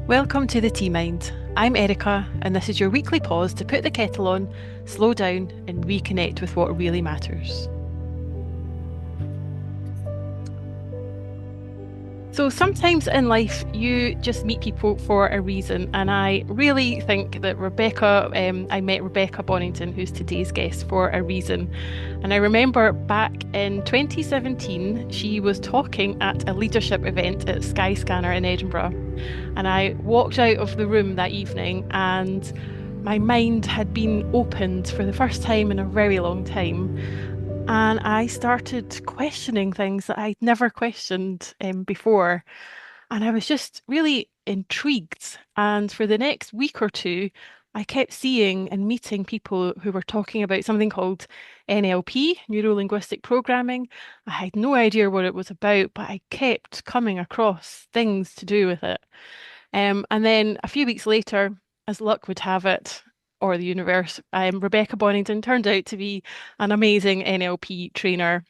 Welcome to the Tea Mind. I'm Erica, and this is your weekly pause to put the kettle on, slow down, and reconnect with what really matters. So, sometimes in life, you just meet people for a reason, and I really think that I met Rebecca Bonnington, who's today's guest, for a reason. And I remember back in 2017, she was talking at a leadership event at Skyscanner in Edinburgh. And I walked out of the room that evening and my mind had been opened for the first time in a very long time. And I started questioning things that I'd never questioned before. And I was just really intrigued. And for the next week or two, I kept seeing and meeting people who were talking about something called NLP, neuro linguistic programming. I had no idea what it was about, but I kept coming across things to do with it. And then a few weeks later, as luck would have it, or the universe, Rebecca Bonnington turned out to be an amazing NLP trainer.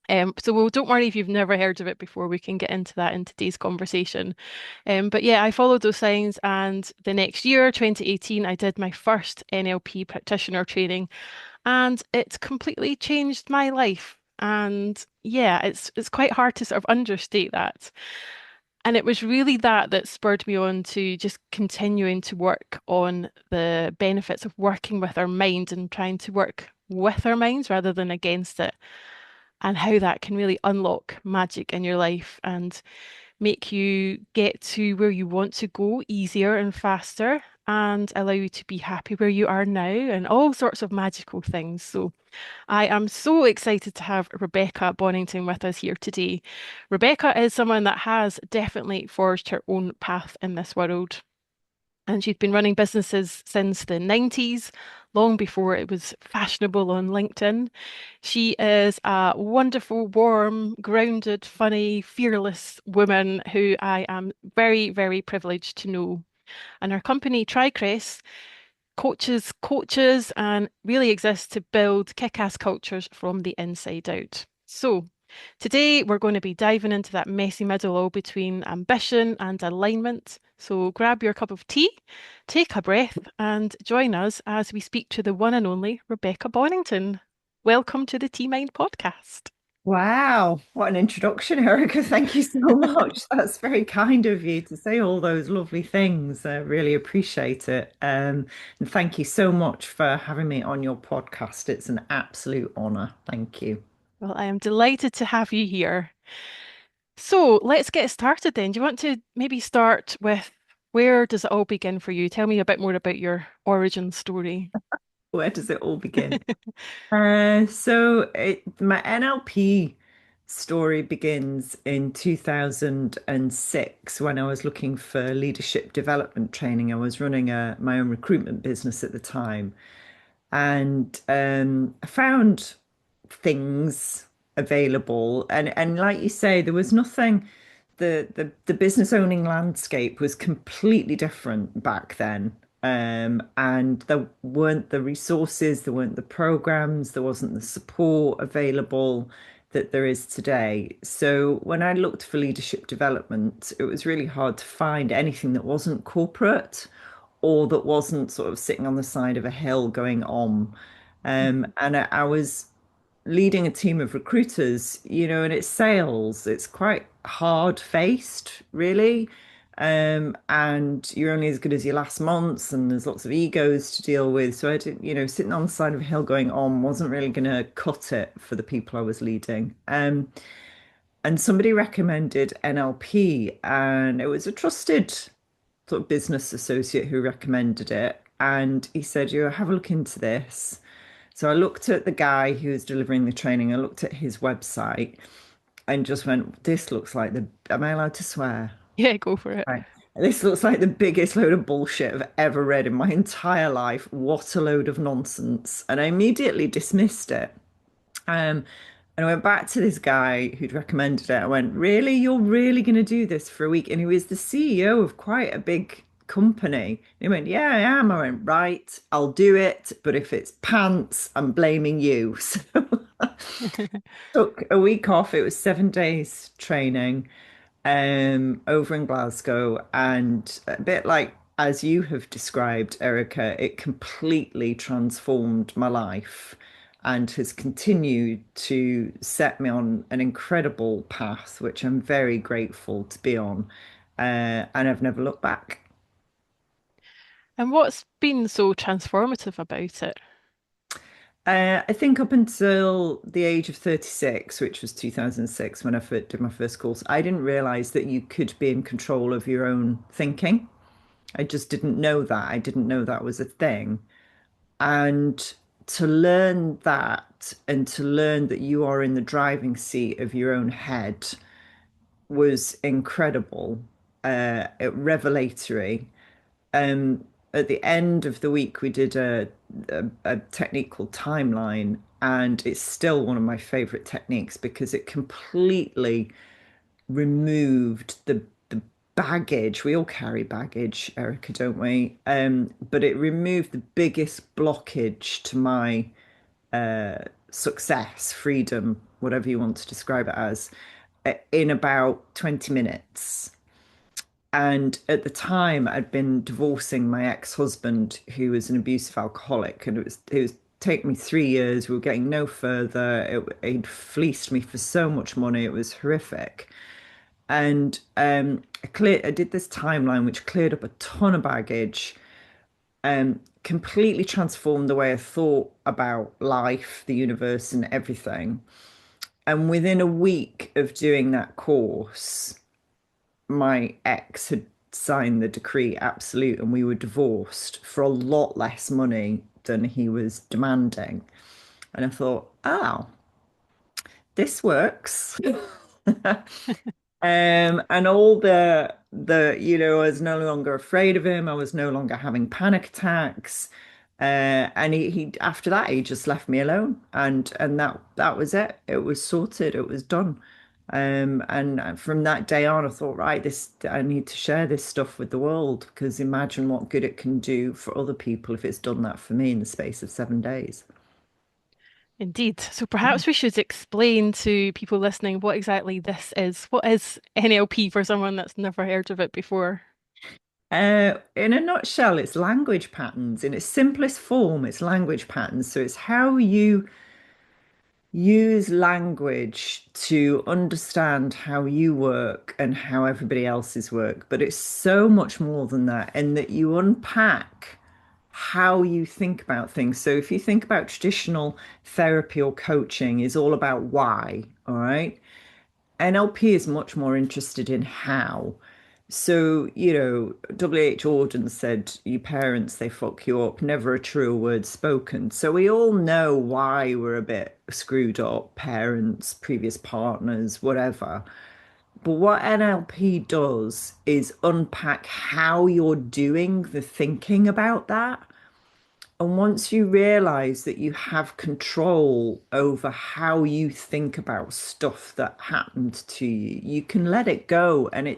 So don't worry if you've never heard of it before, we can get into that in today's conversation. But yeah, I followed those signs, and the next year, 2018, I did my first NLP practitioner training, and it completely changed my life. And yeah, it's quite hard to sort of understate that. And it was really that spurred me on to just continuing to work on the benefits of working with our mind and trying to work with our minds rather than against it, and how that can really unlock magic in your life and make you get to where you want to go easier and faster and allow you to be happy where you are now and all sorts of magical things. So I am so excited to have Rebecca Bonnington with us here today. Rebecca is someone that has definitely forged her own path in this world. And she's been running businesses since the 90s, long before it was fashionable on LinkedIn. She is a wonderful, warm, grounded, funny, fearless woman who I am very, very privileged to know. And her company, Tricrest, coaches and really exists to build kick-ass cultures from the inside out. So today we're going to be diving into that messy middle all between ambition and alignment. So grab your cup of tea, take a breath, and join us as we speak to the one and only Rebecca Bonnington. Welcome to the Tea Mind podcast. Wow, what an introduction, Erica. Thank you so much. That's very kind of you to say all those lovely things. I really appreciate it. And thank you so much for having me on your podcast. It's an absolute honor. Thank you. Well, I am delighted to have you here. So let's get started then. Do you want to maybe start with where does it all begin for you? Tell me a bit more about your origin story. Where does it all begin? My NLP story begins in 2006 when I was looking for leadership development training. I was running my own recruitment business at the time. And I found things available, and like you say, there was nothing. The business owning landscape was completely different back then. And there weren't the resources, there weren't the programs, there wasn't the support available that there is today. So when I looked for leadership development, it was really hard to find anything that wasn't corporate or that wasn't sort of sitting on the side of a hill going on. And I was leading a team of recruiters, and it's sales. It's quite hard faced, really. And you're only as good as your last months, and there's lots of egos to deal with. So I didn't, sitting on the side of a hill going on wasn't really going to cut it for the people I was leading. And somebody recommended NLP, and it was a trusted sort of business associate who recommended it. And he said, you have a look into this. So I looked at the guy who was delivering the training. I looked at his website and just went, this looks like am I allowed to swear? Yeah, go for it. Right. This looks like the biggest load of bullshit I've ever read in my entire life. What a load of nonsense. And I immediately dismissed it. Um, and I went back to this guy who'd recommended it. I went, really? You're really going to do this for a week? And he was the CEO of quite a big company. He went, yeah, I am. I went, right, I'll do it. But if it's pants, I'm blaming you. So I took a week off. It was 7 days training. over in Glasgow, and a bit like as you have described, Erica, it completely transformed my life and has continued to set me on an incredible path, which I'm very grateful to be on. And I've never looked back. And what's been so transformative about it? I think up until the age of 36, which was 2006 when I did my first course, I didn't realize that you could be in control of your own thinking. I just didn't know that. I didn't know that was a thing. And to learn that and to learn that you are in the driving seat of your own head was incredible, revelatory. At the end of the week, we did a technique called timeline, and it's still one of my favorite techniques because it completely removed the baggage. We all carry baggage, Erica, don't we? But it removed the biggest blockage to my success, freedom, whatever you want to describe it as, in about 20 minutes. And at the time, I'd been divorcing my ex-husband, who was an abusive alcoholic, and it was taking me 3 years. We were getting no further. He'd fleeced me for so much money. It was horrific. And I did this timeline, which cleared up a ton of baggage, completely transformed the way I thought about life, the universe, and everything. And within a week of doing that course, my ex had signed the decree absolute, and we were divorced for a lot less money than he was demanding. And I thought, oh, this works. And all I was no longer afraid of him. I was no longer having panic attacks. And he after that he just left me alone, and that was it. It was sorted. It was done. And from that day on, I thought, right, this I need to share this stuff with the world because imagine what good it can do for other people if it's done that for me in the space of 7 days. Indeed. So perhaps we should explain to people listening what exactly this is. What is NLP for someone that's never heard of it before? In a nutshell, it's language patterns. In its simplest form, it's language patterns. So it's how you use language to understand how you work and how everybody else's work. But it's so much more than that, in that you unpack how you think about things. So if you think about traditional therapy or coaching is all about why, all right? NLP is much more interested in how. So, W.H. Auden said, "You parents, they fuck you up, never a truer word spoken." So, we all know why we're a bit screwed up, parents, previous partners, whatever. But what NLP does is unpack how you're doing the thinking about that. And once you realize that you have control over how you think about stuff that happened to you, you can let it go. And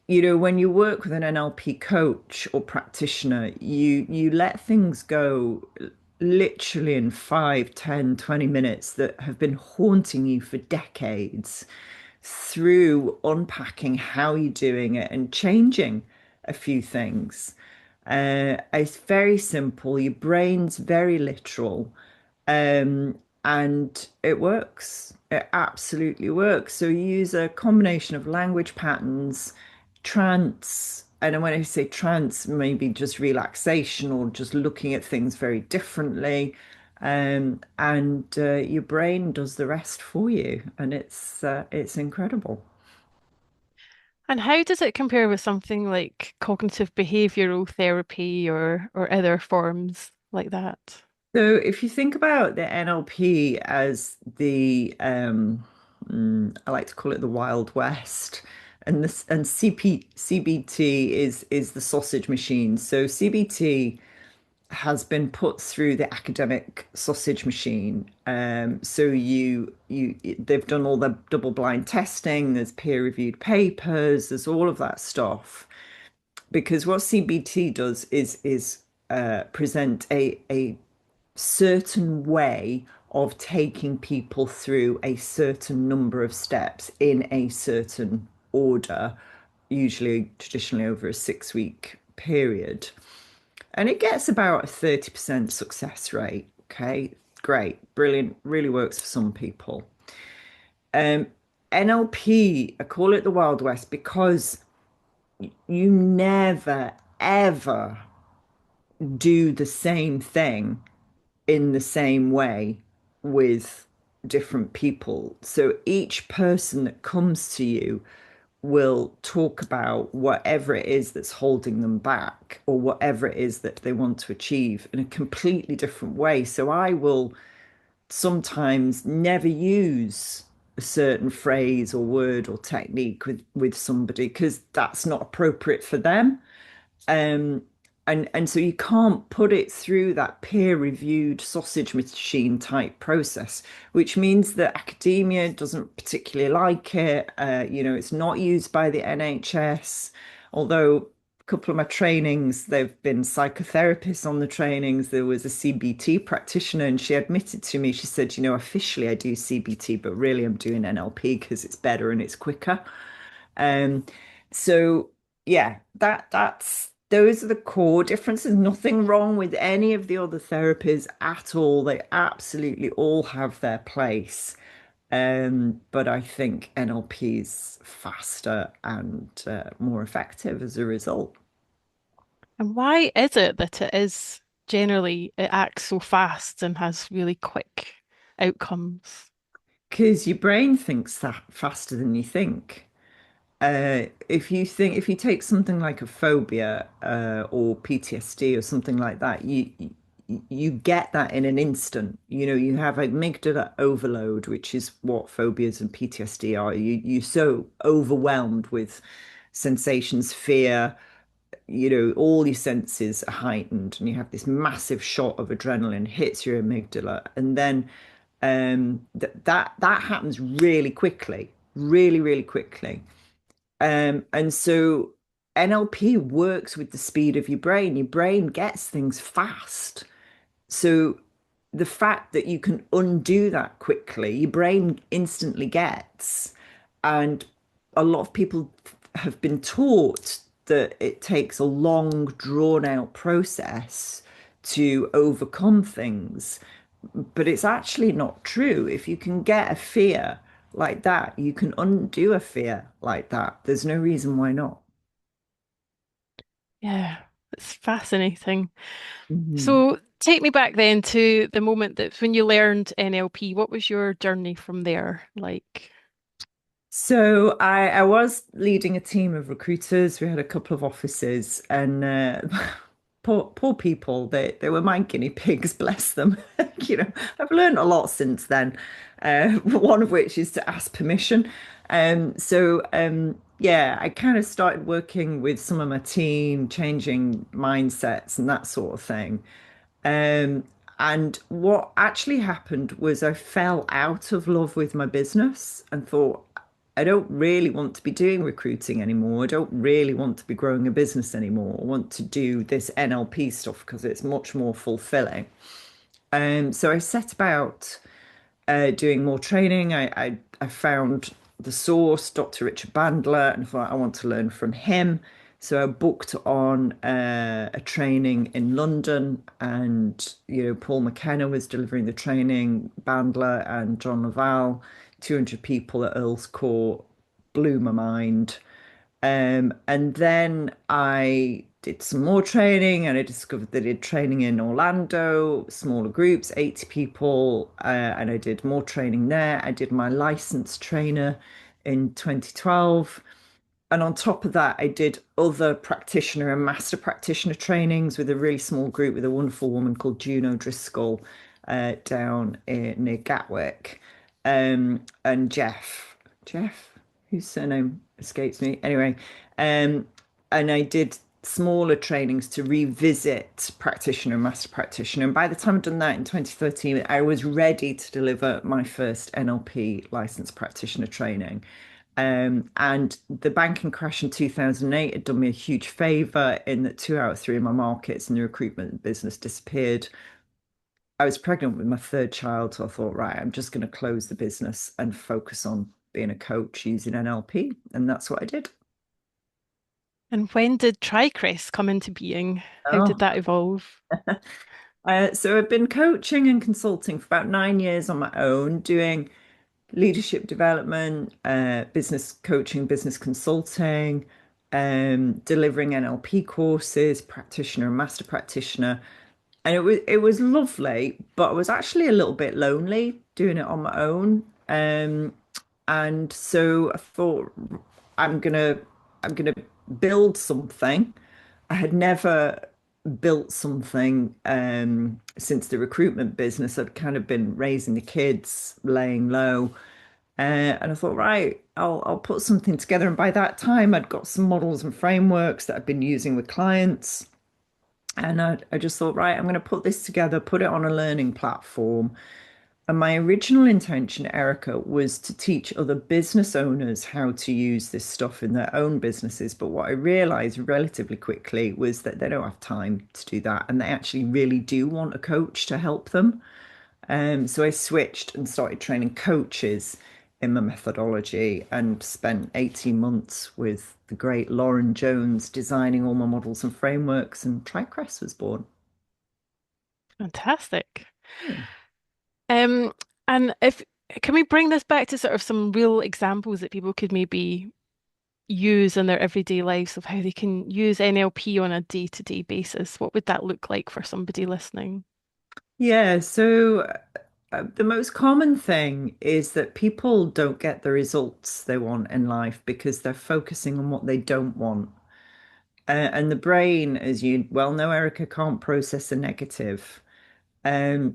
when you work with an NLP coach or practitioner, you let things go literally in 5, 10, 20 minutes that have been haunting you for decades through unpacking how you're doing it and changing a few things. It's very simple. Your brain's very literal. And it works. It absolutely works. So you use a combination of language patterns, trance, and when I say trance, maybe just relaxation or just looking at things very differently. And your brain does the rest for you, and it's incredible. And how does it compare with something like cognitive behavioral therapy or other forms like that? So if you think about the NLP as I like to call it the Wild West, and CBT is the sausage machine. So CBT has been put through the academic sausage machine. So they've done all the double blind testing, there's peer reviewed papers, there's all of that stuff. Because what CBT does is present a certain way of taking people through a certain number of steps in a certain order, usually traditionally over a 6 week period. And it gets about a 30% success rate. Okay, great, brilliant, really works for some people. Um, NLP, I call it the Wild West because you never, ever do the same thing in the same way with different people. So each person that comes to you will talk about whatever it is that's holding them back or whatever it is that they want to achieve in a completely different way. So I will sometimes never use a certain phrase or word or technique with somebody because that's not appropriate for them. Um, and so you can't put it through that peer-reviewed sausage machine type process, which means that academia doesn't particularly like it. It's not used by the NHS, although a couple of my trainings, they've been psychotherapists on the trainings. There was a CBT practitioner, and she admitted to me, she said, officially I do CBT, but really I'm doing NLP because it's better and it's quicker. Um, so yeah, that's those are the core differences. Nothing wrong with any of the other therapies at all. They absolutely all have their place. But I think NLP is faster and more effective as a result. And why is it that it is generally it acts so fast and has really quick outcomes? Because your brain thinks that faster than you think. If you take something like a phobia or PTSD or something like that, you get that in an instant. You have amygdala overload, which is what phobias and PTSD are. You're so overwhelmed with sensations, fear, all your senses are heightened, and you have this massive shot of adrenaline hits your amygdala, and then that happens really quickly, really, really quickly. And so NLP works with the speed of your brain. Your brain gets things fast. So the fact that you can undo that quickly, your brain instantly gets. And a lot of people have been taught that it takes a long, drawn out process to overcome things. But it's actually not true. If you can get a fear like that, you can undo a fear like that. There's no reason why not. Yeah, it's fascinating. Mhm. So take me back then to the moment that when you learned NLP, what was your journey from there like? So I was leading a team of recruiters. We had a couple of offices, and poor people. They were my guinea pigs, bless them. I've learned a lot since then. One of which is to ask permission. Yeah, I kind of started working with some of my team, changing mindsets and that sort of thing. Um, and what actually happened was I fell out of love with my business and thought, I don't really want to be doing recruiting anymore. I don't really want to be growing a business anymore. I want to do this NLP stuff because it's much more fulfilling. So I set about doing more training. I found the source, Dr. Richard Bandler, and thought I want to learn from him. So I booked on a training in London, and Paul McKenna was delivering the training, Bandler and John Laval, 200 people at Earl's Court, blew my mind. And then I did some more training and I discovered that I did training in Orlando, smaller groups, 80 people, and I did more training there. I did my licensed trainer in 2012. And on top of that, I did other practitioner and master practitioner trainings with a really small group with a wonderful woman called Juno Driscoll down near Gatwick. And Jeff, whose surname escapes me. Anyway, um, and I did smaller trainings to revisit practitioner and master practitioner. And by the time I'd done that in 2013, I was ready to deliver my first NLP licensed practitioner training. And the banking crash in 2008 had done me a huge favor in that 2 out of 3 of my markets in the recruitment business disappeared. I was pregnant with my third child, so I thought, right, I'm just going to close the business and focus on being a coach using NLP, and that's what I did. And when did TriCrest come into being? How did Oh, that evolve? so I've been coaching and consulting for about 9 years on my own, doing leadership development, business coaching, business consulting, delivering NLP courses, practitioner and master practitioner. And it was lovely, but I was actually a little bit lonely doing it on my own. And so I thought I'm gonna I'm gonna build something. I had never built something since the recruitment business. I'd kind of been raising the kids, laying low. And I thought, right, I'll put something together. And by that time, I'd got some models and frameworks that I'd been using with clients. And I just thought, right, I'm going to put this together, put it on a learning platform. And my original intention, Erica, was to teach other business owners how to use this stuff in their own businesses. But what I realized relatively quickly was that they don't have time to do that. And they actually really do want a coach to help them. So I switched and started training coaches in my methodology and spent 18 months with the great Lauren Jones designing all my models and frameworks, and TriCrest was born. Fantastic. Yeah. Um, and if can we bring this back to sort of some real examples that people could maybe use in their everyday lives of how they can use NLP on a day-to-day basis? What would that look like for somebody listening? Yeah, so the most common thing is that people don't get the results they want in life because they're focusing on what they don't want. And the brain, as you well know, Erica, can't process a negative.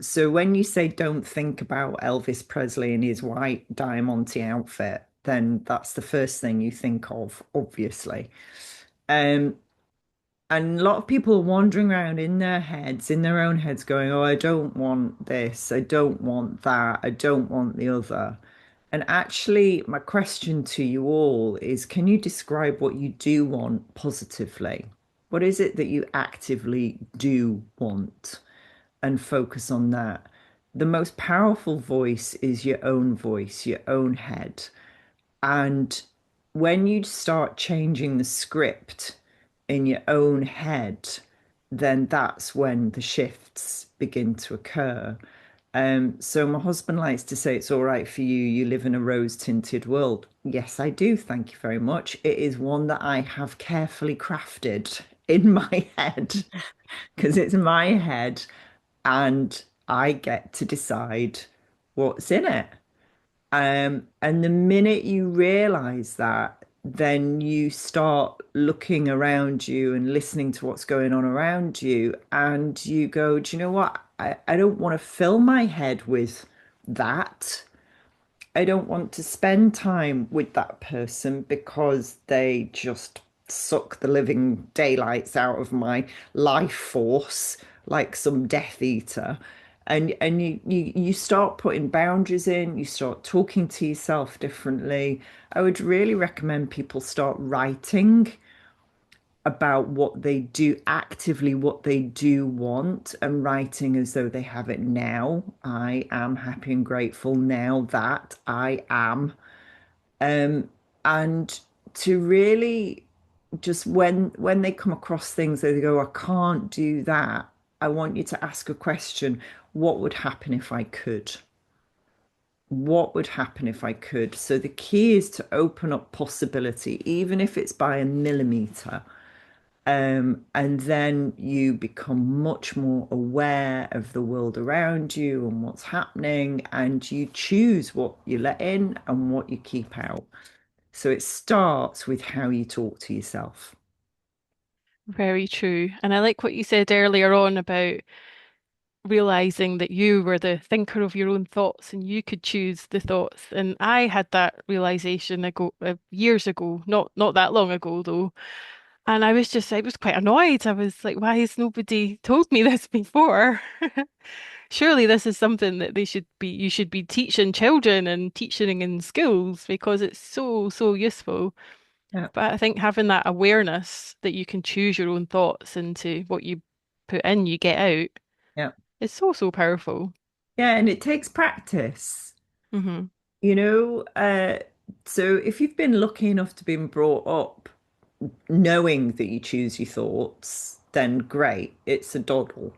So when you say don't think about Elvis Presley and his white diamante outfit, then that's the first thing you think of, obviously. Um, and a lot of people are wandering around in their heads, in their own heads, going, "Oh, I don't want this, I don't want that, I don't want the other." And actually, my question to you all is, can you describe what you do want positively? What is it that you actively do want? And focus on that. The most powerful voice is your own voice, your own head. And when you start changing the script in your own head, then that's when the shifts begin to occur. So my husband likes to say it's all right for you. You live in a rose-tinted world. Yes, I do. Thank you very much. It is one that I have carefully crafted in my head because it's my head and I get to decide what's in it. And the minute you realize that, then you start looking around you and listening to what's going on around you, and you go, do you know what? I don't want to fill my head with that. I don't want to spend time with that person because they just suck the living daylights out of my life force like some Death Eater. And you start putting boundaries in, you start talking to yourself differently. I would really recommend people start writing about what they do actively, what they do want, and writing as though they have it now. I am happy and grateful now that I am. Um, and to really just when they come across things that they go, I can't do that. I want you to ask a question. What would happen if I could? What would happen if I could? So the key is to open up possibility, even if it's by a millimeter. And then you become much more aware of the world around you and what's happening, and you choose what you let in and what you keep out. So it starts with how you talk to yourself. Very true. And I like what you said earlier on about realizing that you were the thinker of your own thoughts and you could choose the thoughts. And I had that realization ago years ago, not that long ago though. And I was quite annoyed. I was like, why has nobody told me this before? Surely this is something that you should be teaching children and teaching in schools because it's so useful. Yeah, But I think having that awareness that you can choose your own thoughts into what you put in, you get out yeah. It's so, so powerful. Yeah, and it takes practice. Hmm. You know, so if you've been lucky enough to be brought up knowing that you choose your thoughts, then great, it's a doddle.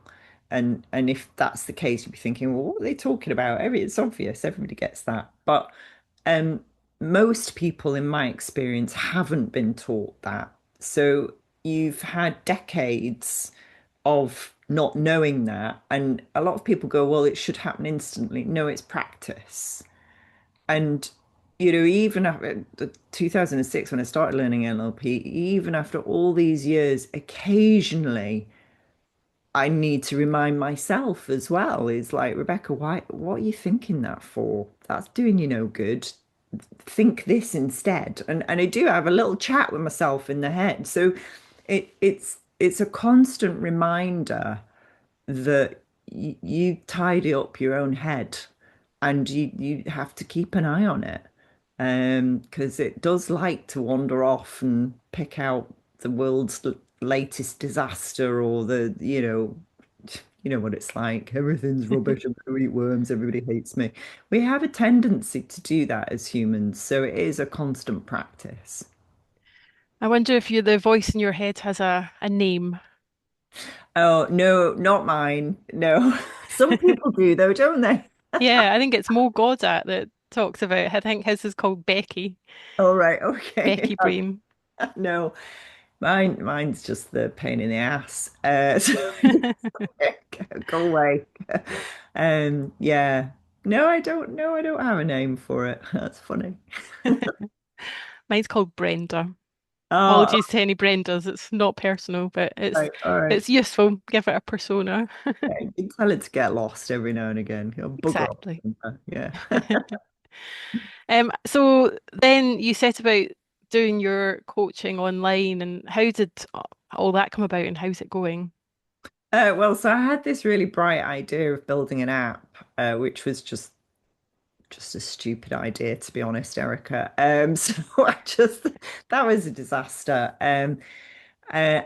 And if that's the case, you'd be thinking, well, what are they talking about? It's obvious, everybody gets that. But um, most people, in my experience, haven't been taught that. So you've had decades of not knowing that, and a lot of people go, well, it should happen instantly. No, it's practice. And, even after 2006, when I started learning NLP, even after all these years, occasionally I need to remind myself as well. Is like, Rebecca, what are you thinking that for? That's doing you no good. Think this instead. And I do have a little chat with myself in the head. So it's a constant reminder that you tidy up your own head and you have to keep an eye on it because it does like to wander off and pick out the world's latest disaster or you know what it's like, everything's rubbish, I'm going to eat worms, everybody hates me. We have a tendency to do that as humans, so it is a constant practice. I wonder if the voice in your head has a name. Oh no, not mine, no. Some people do though, don't they? Yeah, I think it's Mo Godat that talks about. I think his is called Becky, All right, okay. Becky Brain. No, mine's just the pain in the ass. So go away. Yeah. No, I don't know. I don't have a name for it. That's funny. Mine's called Brenda. Oh, Apologies to any Brendas. It's not personal, but right, all right. it's useful. Give it a persona. Yeah, you can tell it to get lost every now and again. You'll bugger off. Exactly. Yeah. So then you set about doing your coaching online, and how did all that come about, and how's it going? Well, so I had this really bright idea of building an app, which was just a stupid idea, to be honest, Erica. So I just that was a disaster. And I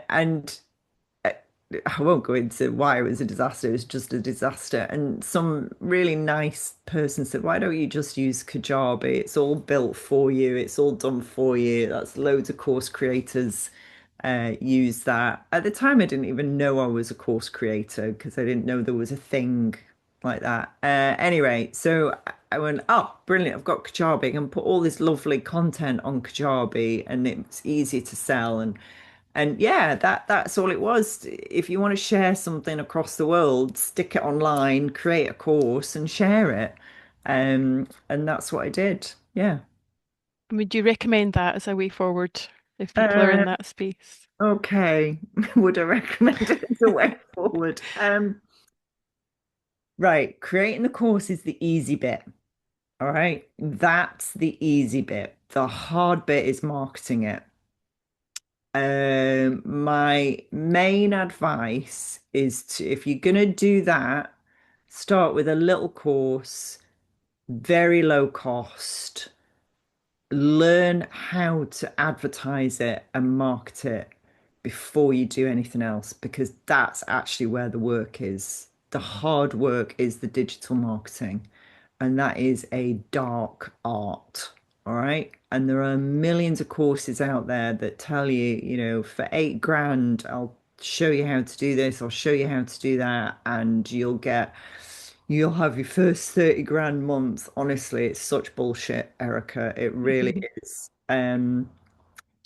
won't go into why it was a disaster. It was just a disaster. And some really nice person said, "Why don't you just use Kajabi? It's all built for you. It's all done for you." That's loads of course creators use that. At the time, I didn't even know I was a course creator because I didn't know there was a thing like that. Anyway, so I went, oh, brilliant. I've got Kajabi. I can put all this lovely content on Kajabi and it's easy to sell. And yeah, that's all it was. If you want to share something across the world, stick it online, create a course and share it. And that's what I did. Yeah. Would you recommend that as a way forward if people are in Uh, that space? okay. Would I recommend it as a way forward? Right. Creating the course is the easy bit. All right. That's the easy bit. The hard bit is marketing it. My main advice is to, if you're gonna do that, start with a little course, very low cost. Learn how to advertise it and market it before you do anything else, because that's actually where the work is. The hard work is the digital marketing, and that is a dark art. All right. And there are millions of courses out there that tell you, for 8 grand, I'll show you how to do this, I'll show you how to do that, and you'll have your first 30 grand month. Honestly, it's such bullshit, Erica. It really is.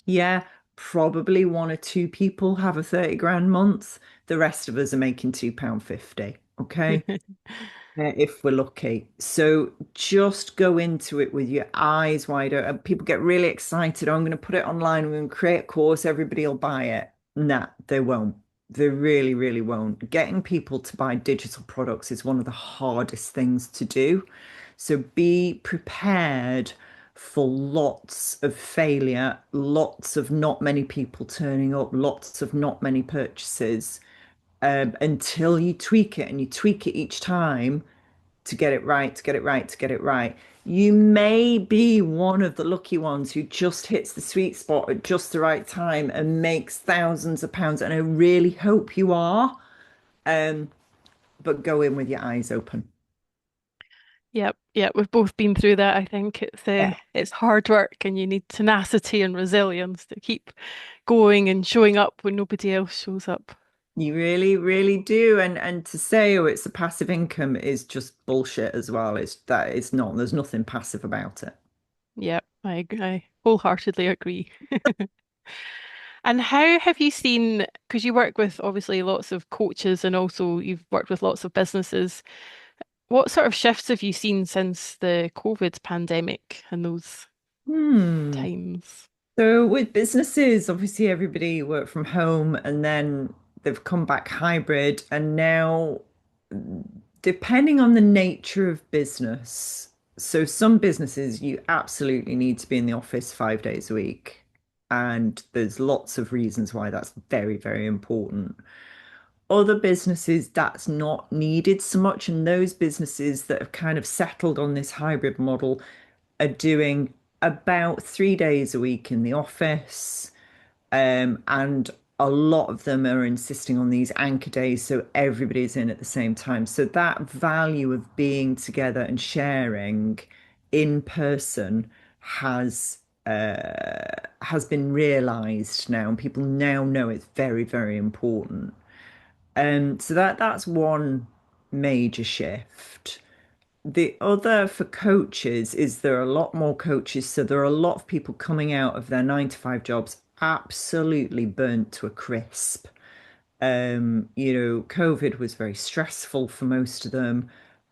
Yeah, probably one or two people have a 30 grand month. The rest of us are making £2.50. Okay. If we're lucky. So just go into it with your eyes wide open. People get really excited. Oh, I'm going to put it online. We're going to create a course. Everybody will buy it. Nah, they won't. They really, really won't. Getting people to buy digital products is one of the hardest things to do. So be prepared for lots of failure, lots of not many people turning up, lots of not many purchases, until you tweak it and you tweak it each time to get it right, to get it right, to get it right. You may be one of the lucky ones who just hits the sweet spot at just the right time and makes thousands of pounds. And I really hope you are. but go in with your eyes open. Yep, yep, we've both been through that. I think Yeah. it's hard work and you need tenacity and resilience to keep going and showing up when nobody else shows up. You really, really do. And to say, oh, it's a passive income is just bullshit as well. It's not, there's nothing passive about it. Yep, I wholeheartedly agree. And how have you seen, because you work with obviously lots of coaches and also you've worked with lots of businesses, what sort of shifts have you seen since the COVID pandemic and those Hmm. times? So with businesses, obviously everybody worked from home and then they've come back hybrid and now depending on the nature of business. So some businesses you absolutely need to be in the office 5 days a week. And there's lots of reasons why that's very, very important. Other businesses, that's not needed so much. And those businesses that have kind of settled on this hybrid model are doing about 3 days a week in the office. And a lot of them are insisting on these anchor days, so everybody's in at the same time. So that value of being together and sharing in person has has been realized now, and people now know it's very, very important. So that's one major shift. The other for coaches is there are a lot more coaches. So there are a lot of people coming out of their 9 to 5 jobs absolutely burnt to a crisp. COVID was very stressful for most of them,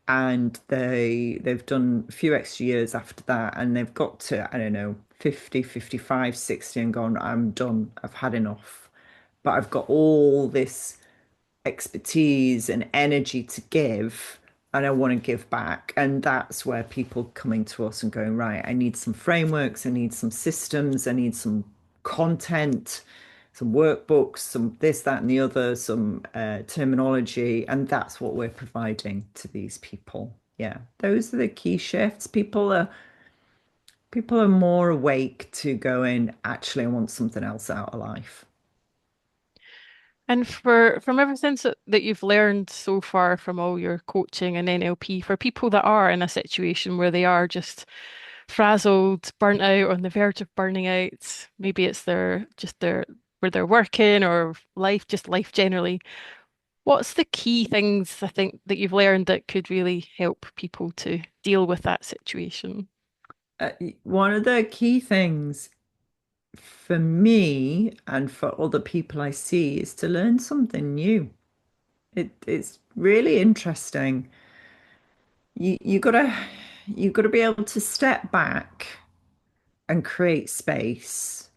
and they've done a few extra years after that, and they've got to, I don't know, 50, 55, 60, and gone, I'm done. I've had enough. But I've got all this expertise and energy to give, and I want to give back. And that's where people coming to us and going, right, I need some frameworks, I need some systems, I need some content, some workbooks, some this, that, and the other, some terminology. And that's what we're providing to these people. Yeah, those are the key shifts. People are more awake to going, actually, I want something else out of life. And from everything that you've learned so far from all your coaching and NLP, for people that are in a situation where they are just frazzled, burnt out, on the verge of burning out, maybe it's their where they're working or life, just life generally. What's the key things I think that you've learned that could really help people to deal with that situation? Uh, One of the key things for me and for other people I see is to learn something new. It's really interesting. You gotta be able to step back and create space.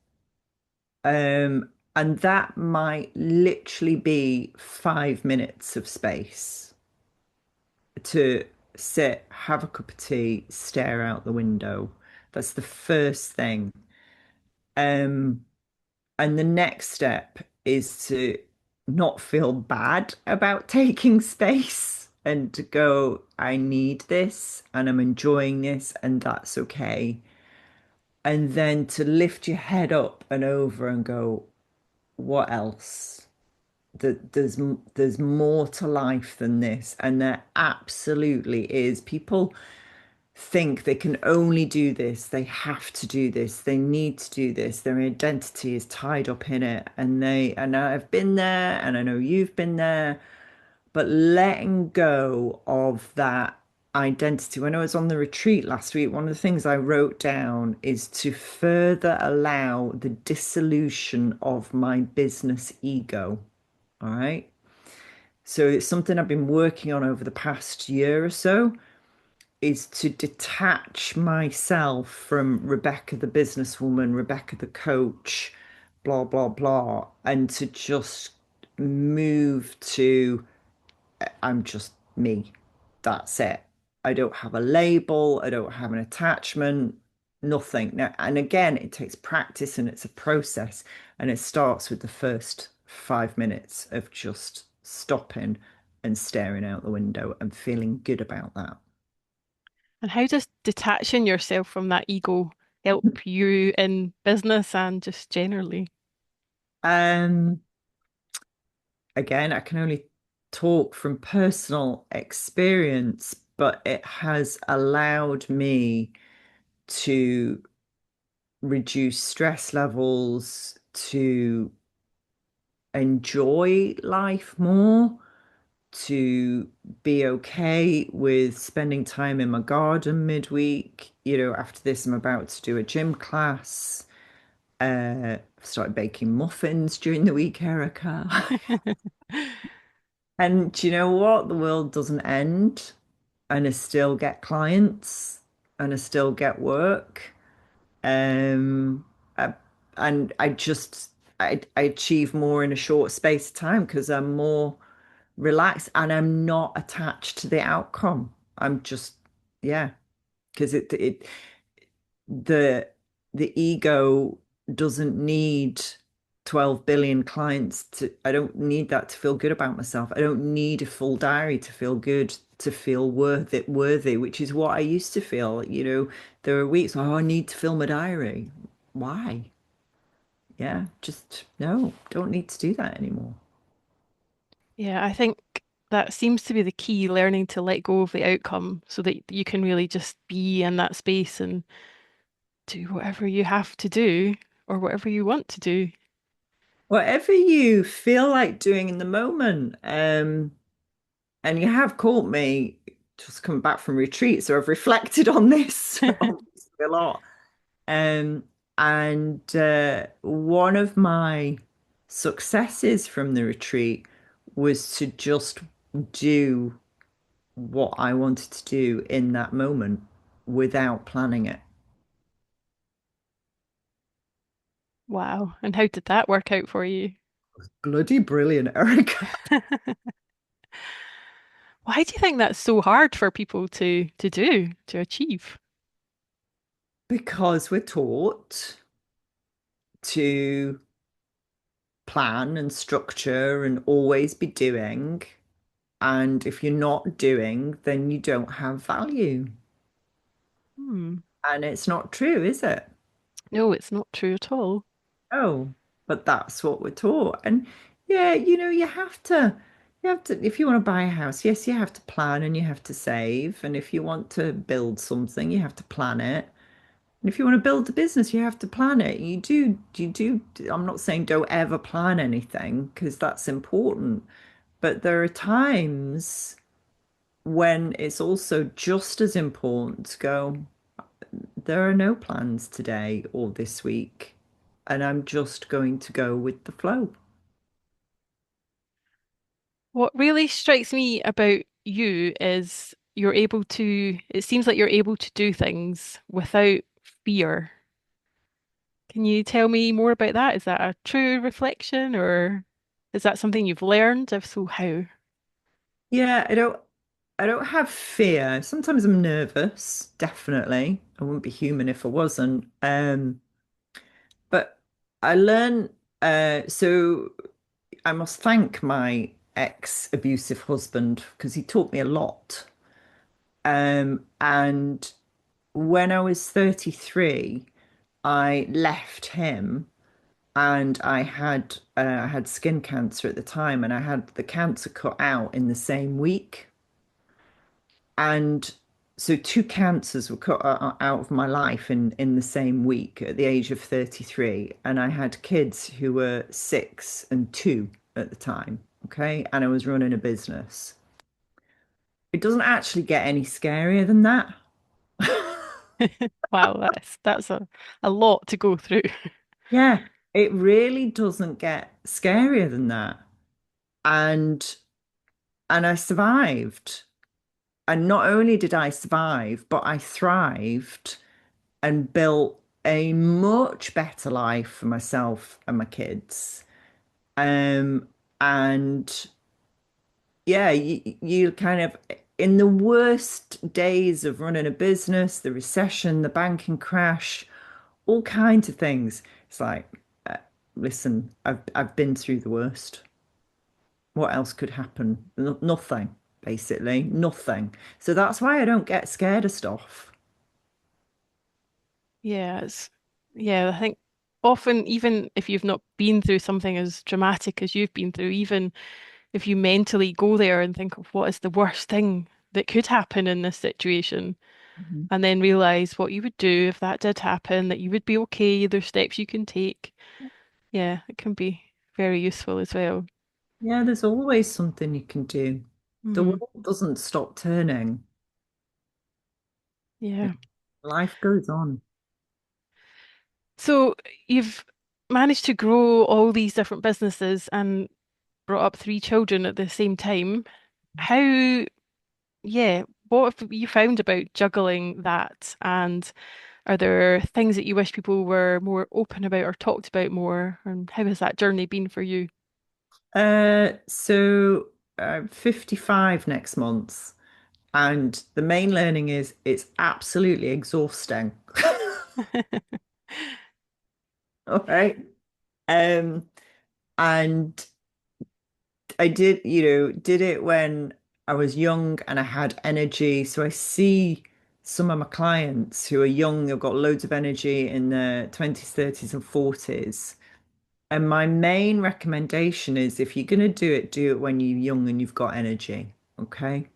And that might literally be 5 minutes of space to sit, have a cup of tea, stare out the window. That's the first thing. Um, And the next step is to not feel bad about taking space and to go, I need this and I'm enjoying this, and that's okay. And then to lift your head up and over and go, what else? There's more to life than this. And there absolutely is. People think they can only do this, they have to do this, they need to do this, their identity is tied up in it. And I've been there and I know you've been there, but letting go of that identity. When I was on the retreat last week, one of the things I wrote down is to further allow the dissolution of my business ego. All right. So it's something I've been working on over the past year or so, is to detach myself from Rebecca the businesswoman, Rebecca the coach, blah, blah, blah, and to just move to I'm just me. That's it. I don't have a label, I don't have an attachment, nothing. Now, and again, it takes practice and it's a process, and it starts with the first 5 minutes of just stopping and staring out the window and feeling good about that. And how does detaching yourself from that ego help you in business and just generally? Um, Again, I can only talk from personal experience, but it has allowed me to reduce stress levels, to enjoy life more, to be okay with spending time in my garden midweek. After this, I'm about to do a gym class. I've started baking muffins during the week, Erica. And do you know what? The world doesn't end, and I still get clients, and I still get work. Um, I, and I achieve more in a short space of time because I'm more relaxed and I'm not attached to the outcome. I'm just, yeah, because the the ego doesn't need 12 billion clients to, I don't need that to feel good about myself. I don't need a full diary to feel good, to feel worthy, which is what I used to feel. There are weeks, oh, I need to fill my diary. Why? Yeah, just no, don't need to do that anymore. Yeah, I think that seems to be the key, learning to let go of the outcome so that you can really just be in that space and do whatever you have to do or whatever you want to do. Whatever you feel like doing in the moment. And you have caught me just coming back from retreat, so I've reflected on this obviously a lot. Um, and one of my successes from the retreat was to just do what I wanted to do in that moment without planning it. Wow. And how did that work out for you? Bloody brilliant, Erica. Why do you think that's so hard for people to do, to achieve? Because we're taught to plan and structure and always be doing. And if you're not doing, then you don't have value. Hmm. And it's not true, is it? No, it's not true at all. Oh, but that's what we're taught. And yeah, if you want to buy a house, yes, you have to plan and you have to save. And if you want to build something, you have to plan it. And if you want to build a business, you have to plan it. I'm not saying don't ever plan anything because that's important. But there are times when it's also just as important to go, there are no plans today or this week, and I'm just going to go with the flow. What really strikes me about you is it seems like you're able to do things without fear. Can you tell me more about that? Is that a true reflection or is that something you've learned? If so, how? Yeah, I don't have fear. Sometimes I'm nervous, definitely. I wouldn't be human if I wasn't. But I learn so I must thank my ex-abusive husband because he taught me a lot. And when I was 33, I left him and I had skin cancer at the time and I had the cancer cut out in the same week. And so two cancers were cut out of my life in the same week at the age of 33. And I had kids who were 6 and 2 at the time. Okay. And I was running a business. It doesn't actually get any scarier than that. Wow, that's a lot to go through. Yeah, it really doesn't get scarier than that. And and I survived. And not only did I survive, but I thrived and built a much better life for myself and my kids. Um, and yeah, you kind of, in the worst days of running a business, the recession, the banking crash, all kinds of things. It's like, uh, listen, I've been through the worst. What else could happen? Nothing, basically, nothing. So that's why I don't get scared of stuff. Yeah, yeah, I think often even if you've not been through something as dramatic as you've been through, even if you mentally go there and think of what is the worst thing that could happen in this situation, Mhm. and then realize what you would do if that did happen, that you would be okay, there's steps you can take. Yeah, it can be very useful as well. Yeah, there's always something you can do. The Hmm. world doesn't stop turning. Yeah. Life goes on. So you've managed to grow all these different businesses and brought up three children at the same time. How, yeah, what have you found about juggling that? And are there things that you wish people were more open about or talked about more? And how has that journey been for you? So I'm 55 next month, and the main learning is it's absolutely exhausting. All right. Um, and I did, did it when I was young and I had energy. So I see some of my clients who are young, they've got loads of energy in their 20s, 30s, and 40s. And my main recommendation is if you're going to do it when you're young and you've got energy. Okay.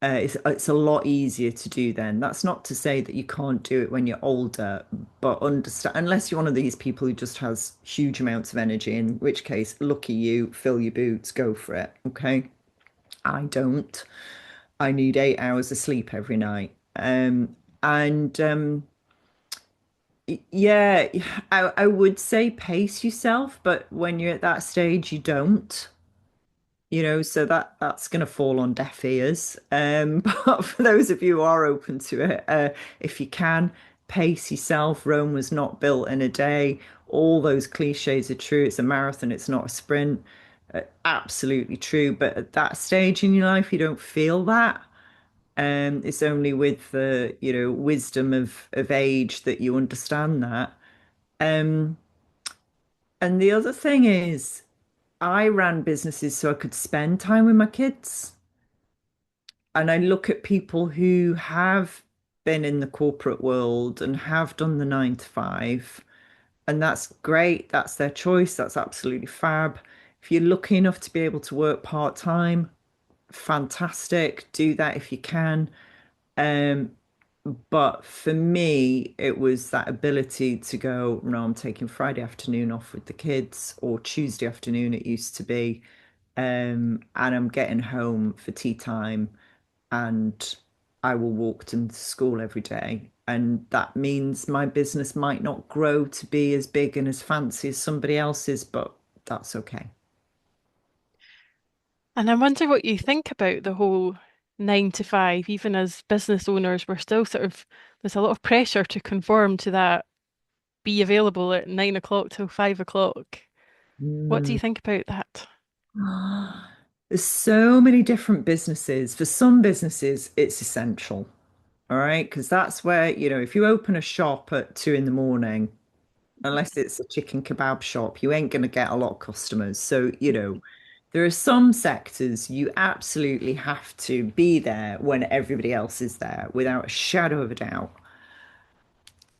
It's a lot easier to do then. That's not to say that you can't do it when you're older, but understand unless you're one of these people who just has huge amounts of energy, in which case, lucky you, fill your boots, go for it. Okay. I don't. I need 8 hours of sleep every night. And yeah, I would say pace yourself, but when you're at that stage, you don't. So that's going to fall on deaf ears. But for those of you who are open to it, if you can pace yourself, Rome was not built in a day. All those cliches are true. It's a marathon, it's not a sprint. Absolutely true. But at that stage in your life, you don't feel that. It's only with the, wisdom of age that you understand that. Um, and the other thing is, I ran businesses so I could spend time with my kids. And I look at people who have been in the corporate world and have done the 9 to 5, and that's great. That's their choice. That's absolutely fab. If you're lucky enough to be able to work part time, fantastic. Do that if you can. Um, but for me, it was that ability to go, no, I'm taking Friday afternoon off with the kids, or Tuesday afternoon, it used to be. And I'm getting home for tea time and I will walk them to school every day. And that means my business might not grow to be as big and as fancy as somebody else's, but that's okay. And I wonder what you think about the whole 9 to 5, even as business owners, we're still sort of, there's a lot of pressure to conform to that, be available at 9 o'clock till 5 o'clock. What do Mm. you think about that? There's so many different businesses. For some businesses, it's essential. All right. Because that's where, if you open a shop at 2 in the morning, unless it's a chicken kebab shop, you ain't going to get a lot of customers. So, there are some sectors you absolutely have to be there when everybody else is there without a shadow of a doubt.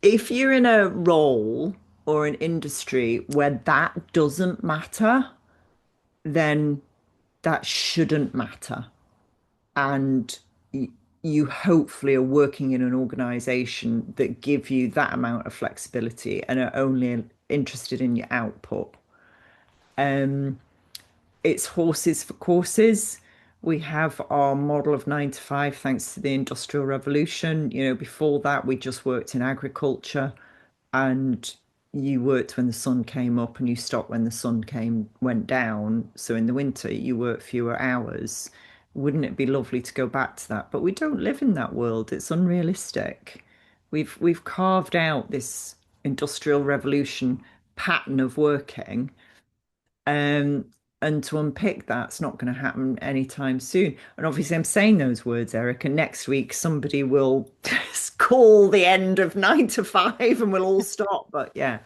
If you're in a role or an industry where that doesn't matter, then that shouldn't matter. And you hopefully are working in an organization that give you that amount of flexibility and are only interested in your output. Um, it's horses for courses. We have our model of 9 to 5 thanks to the Industrial Revolution. Before that, we just worked in agriculture and you worked when the sun came up and you stopped when the sun went down. So in the winter, you work fewer hours. Wouldn't it be lovely to go back to that? But we don't live in that world. It's unrealistic. We've carved out this Industrial Revolution pattern of working um, and to unpick that's not going to happen anytime soon. And obviously, I'm saying those words, Eric, and next week somebody will call the end of 9 to 5 and we'll all stop. But yeah,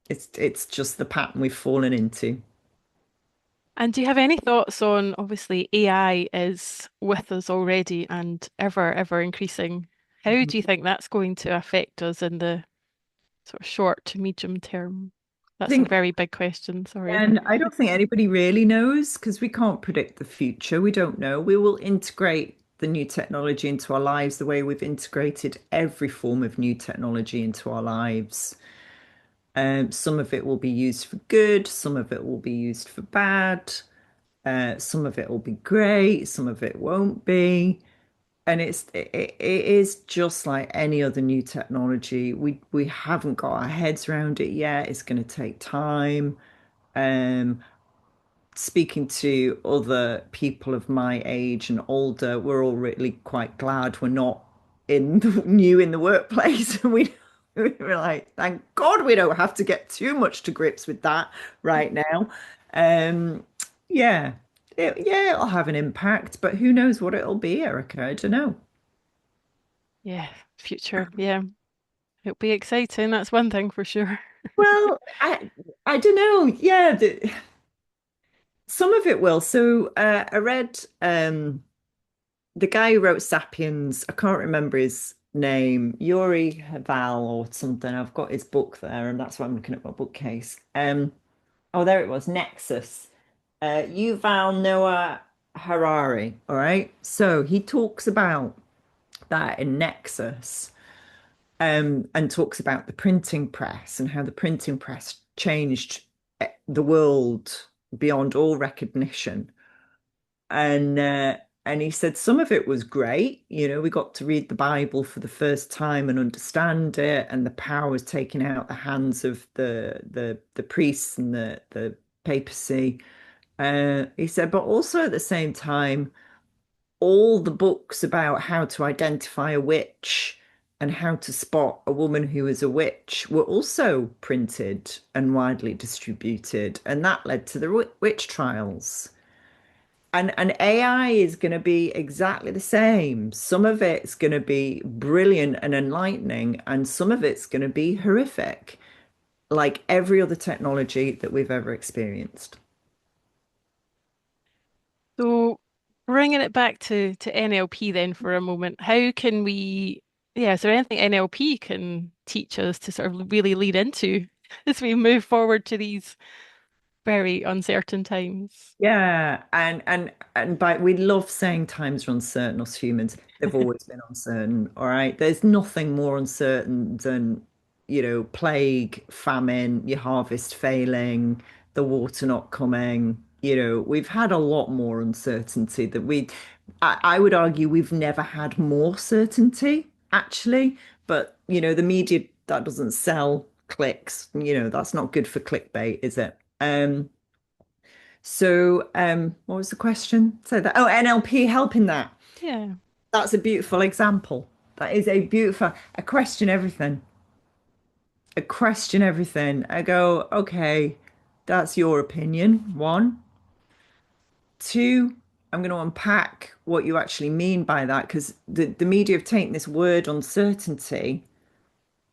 it's just the pattern we've fallen into. And do you have any thoughts on, obviously, AI is with us already and ever, ever increasing. How Mhm. do you think that's going to affect us in the sort of short to medium term? I That's a think, very big question. Sorry. and I don't think anybody really knows because we can't predict the future. We don't know. We will integrate the new technology into our lives the way we've integrated every form of new technology into our lives. Some of it will be used for good, some of it will be used for bad, some of it will be great, some of it won't be. And it is just like any other new technology. We haven't got our heads around it yet. It's going to take time. Um, Speaking to other people of my age and older, we're all really quite glad we're not new in the workplace. And we're like, thank God we don't have to get too much to grips with that right now. Um, yeah, yeah, it'll have an impact, but who knows what it'll be, Erica? I don't know. Yeah, future. Yeah, it'll be exciting. That's one thing for sure. Well, I don't know. Yeah, some of it will. So I read the guy who wrote *Sapiens*. I can't remember his name, Yuri Haval or something. I've got his book there, and that's why I'm looking at my bookcase. Oh, there it was, *Nexus*. Yuval Noah Harari. All right. So he talks about that in *Nexus*. And talks about the printing press and how the printing press changed the world beyond all recognition. And he said some of it was great. You know, we got to read the Bible for the first time and understand it, and the power was taken out the hands of the priests and the papacy. He said, but also at the same time, all the books about how to identify a witch and how to spot a woman who is a witch were also printed and widely distributed, and that led to the witch trials. And AI is going to be exactly the same. Some of it's going to be brilliant and enlightening, and some of it's going to be horrific, like every other technology that we've ever experienced. So, bringing it back to NLP then for a moment, how can we, yeah, is there anything NLP can teach us to sort of really lead into as we move forward to these very uncertain times? Yeah, and by we love saying times are uncertain us humans. They've always been uncertain, all right? There's nothing more uncertain than, plague, famine, your harvest failing, the water not coming. We've had a lot more uncertainty that I would argue we've never had more certainty, actually. But, the media, that doesn't sell clicks. That's not good for clickbait, is it? So, what was the question? So that, oh, NLP helping that. Yeah, That's a beautiful example. That is a beautiful, I question everything. I question everything. I go, okay, that's your opinion. One. Two, I'm going to unpack what you actually mean by that because the media have taken this word uncertainty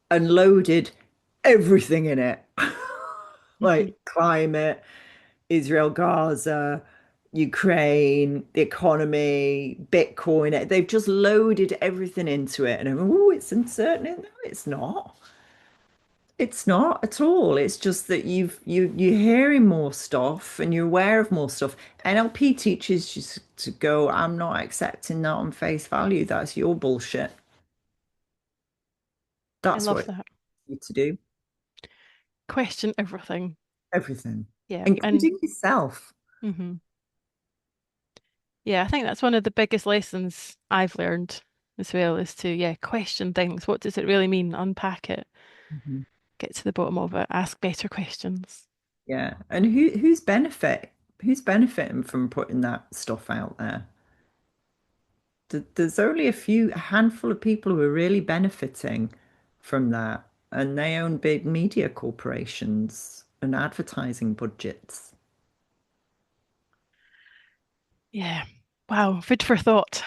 and loaded everything in it, hmm like climate, Israel, Gaza, Ukraine, the economy, Bitcoin. They've just loaded everything into it. And oh, it's uncertain. No, it's not. It's not at all. It's just that you're hearing more stuff and you're aware of more stuff. NLP teaches you to go, I'm not accepting that on face value. That's your bullshit. I That's love what that. you need to do. Question everything. Everything, Yeah, and including yourself. hmm yeah, I think that's one of the biggest lessons I've learned as well is to, yeah, question things. What does it really mean? Unpack it, Mhm. get to the bottom of it, ask better questions. Yeah. And who's benefiting from putting that stuff out there? There's only a handful of people who are really benefiting from that, and they own big media corporations and advertising budgets. Yeah. Wow, food for thought.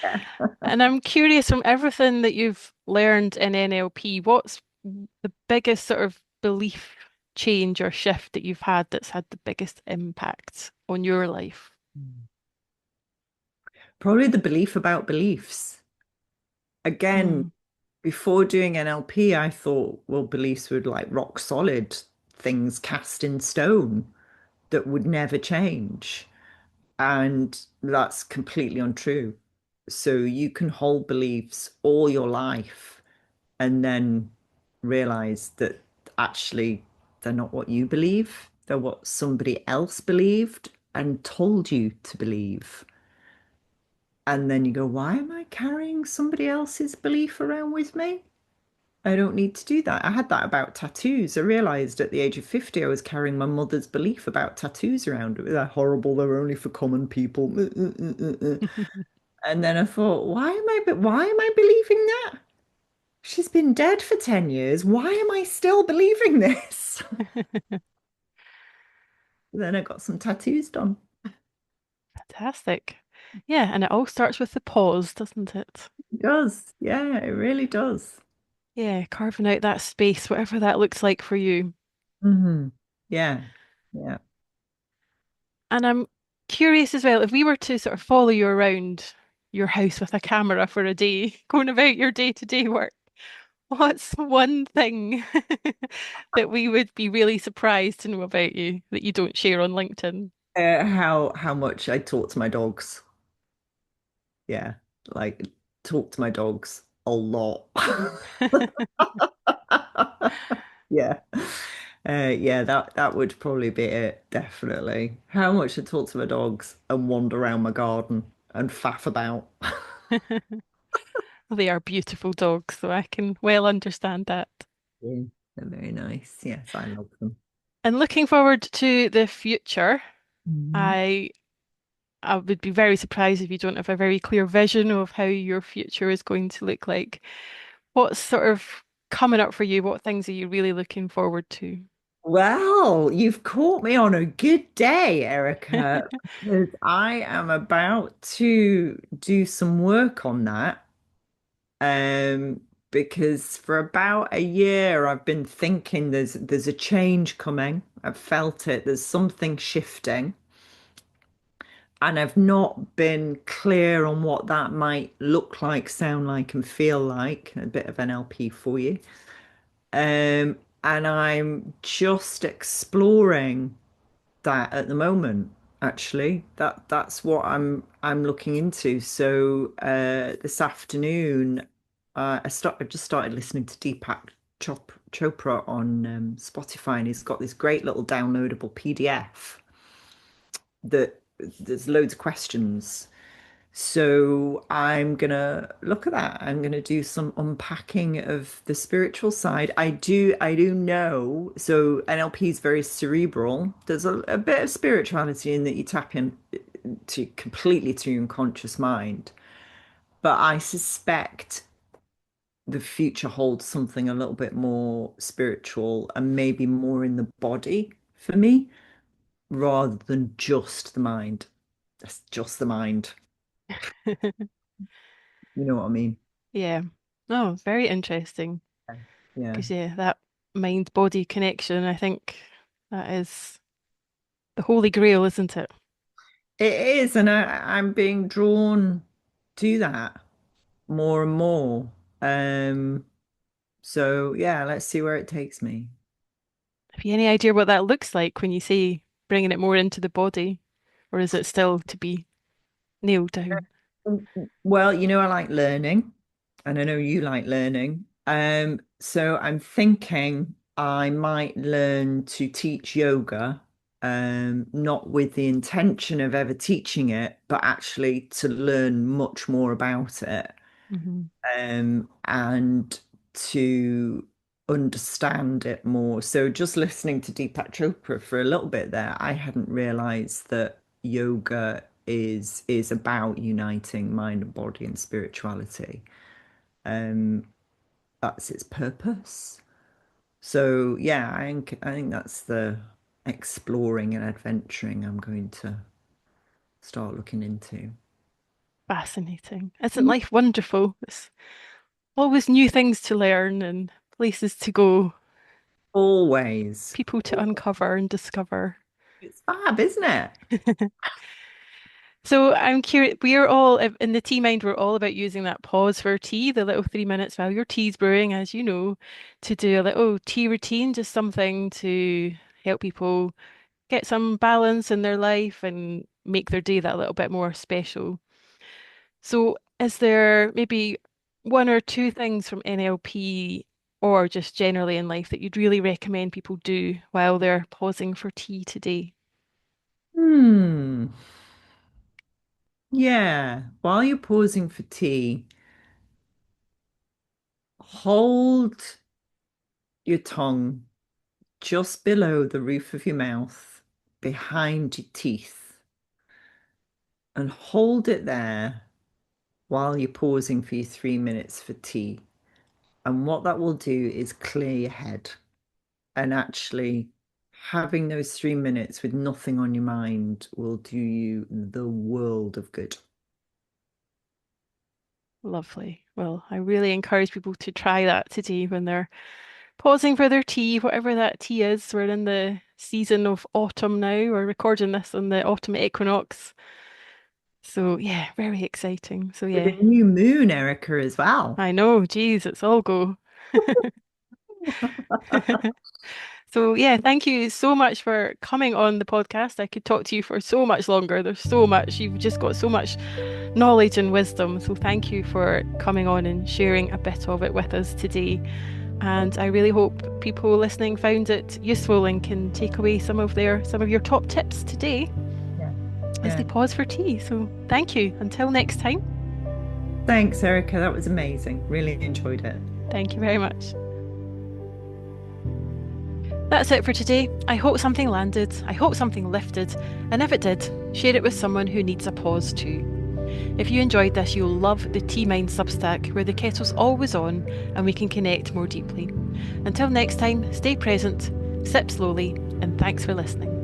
Yeah. And I'm curious from everything that you've learned in NLP, what's the biggest sort of belief change or shift that you've had that's had the biggest impact on your life? Probably the belief about beliefs. Again, Mm, before doing NLP, I thought, well, beliefs were like rock solid things cast in stone that would never change. And that's completely untrue. So you can hold beliefs all your life and then realize that actually they're not what you believe, they're what somebody else believed and told you to believe. And then you go, why am I carrying somebody else's belief around with me? I don't need to do that. I had that about tattoos. I realized at the age of 50, I was carrying my mother's belief about tattoos around. They're horrible. They're only for common people. And then I thought, why am I believing that? She's been dead for 10 years. Why am I still believing this? Then I got some tattoos done. Fantastic. Yeah, and it all starts with the pause, doesn't it? It does. Yeah, it really does. Yeah, carving out that space, whatever that looks like for you. Hmm. Yeah. Yeah. And I'm curious as well, if we were to sort of follow you around your house with a camera for a day, going about your day-to-day work, what's one thing that we would be really surprised to know about you that you don't share on LinkedIn? How much I talk to my dogs. Yeah. Like talk to my dogs a lot. Yeah. Yeah, that would probably be it, definitely. How much I talk to my dogs and wander around my garden and faff about. They are beautiful dogs, so I can well understand that. Yeah. They're very nice. Yes, I love them. And looking forward to the future, Mhm. I I would be very surprised if you don't have a very clear vision of how your future is going to look like. What's sort of coming up for you? What things are you really looking forward to? Well, you've caught me on a good day, Erica, because I am about to do some work on that. Um, because for about a year I've been thinking there's a change coming. I've felt it. There's something shifting, and I've not been clear on what that might look like, sound like, and feel like. A bit of NLP for you. And I'm just exploring that at the moment, actually. That's what I'm looking into. So this afternoon, I just started listening to Chopra on Spotify, and he's got this great little downloadable PDF that there's loads of questions. So I'm gonna look at that. I'm gonna do some unpacking of the spiritual side. I do know. So NLP is very cerebral. There's a bit of spirituality in that you tap in to completely to your unconscious mind. But I suspect the future holds something a little bit more spiritual and maybe more in the body for me rather than just the mind. That's just the mind. You know what I mean? Yeah. Oh, very interesting. Yeah. Because yeah, that mind-body connection, I think that is the holy grail, isn't it? It is, and I'm being drawn to that more and more. Um, so yeah, let's see where it takes me. Have you any idea what that looks like when you say bringing it more into the body, or is it still to be nailed down? Well, I like learning, and I know you like learning. So I'm thinking I might learn to teach yoga, not with the intention of ever teaching it, but actually to learn much more about it. Hmm. And to understand it more. So just listening to Deepak Chopra for a little bit there, I hadn't realized that yoga is about uniting mind and body and spirituality. Um, that's its purpose. So yeah, I think that's the exploring and adventuring I'm going to start looking into. Fascinating. Isn't life wonderful? It's always new things to learn and places to go, Always. people to uncover and discover. It's fab, isn't it? So I'm curious, we're all in the tea mind, we're all about using that pause for tea, the little 3 minutes while your tea's brewing, as you know, to do a little tea routine, just something to help people get some balance in their life and make their day that little bit more special. So, is there maybe one or two things from NLP or just generally in life that you'd really recommend people do while they're pausing for tea today? Hmm. Yeah. While you're pausing for tea, hold your tongue just below the roof of your mouth, behind your teeth, and hold it there while you're pausing for your 3 minutes for tea. And what that will do is clear your head. And actually, having those 3 minutes with nothing on your mind will do you the world of good. Lovely. Well, I really encourage people to try that today when they're pausing for their tea, whatever that tea is. We're in the season of autumn now. We're recording this on the autumn equinox. So, yeah, very exciting. So, With yeah, a new moon, Erica, as well. I know, geez, it's all go. So, yeah, thank you so much for coming on the podcast. I could talk to you for so much longer. There's so much. You've just got so much knowledge and wisdom. So, thank you for coming on and sharing a bit of it with us today. And I really hope people listening found it useful and can take away some of your top tips today Yeah. as they Yeah. pause for tea. So, thank you. Until next time. Thanks, Erica. That was amazing. Really enjoyed it. Thank you very much. That's it for today. I hope something landed. I hope something lifted. And if it did, share it with someone who needs a pause too. If you enjoyed this, you'll love the Tea Mind Substack, where the kettle's always on and we can connect more deeply. Until next time, stay present, sip slowly, and thanks for listening.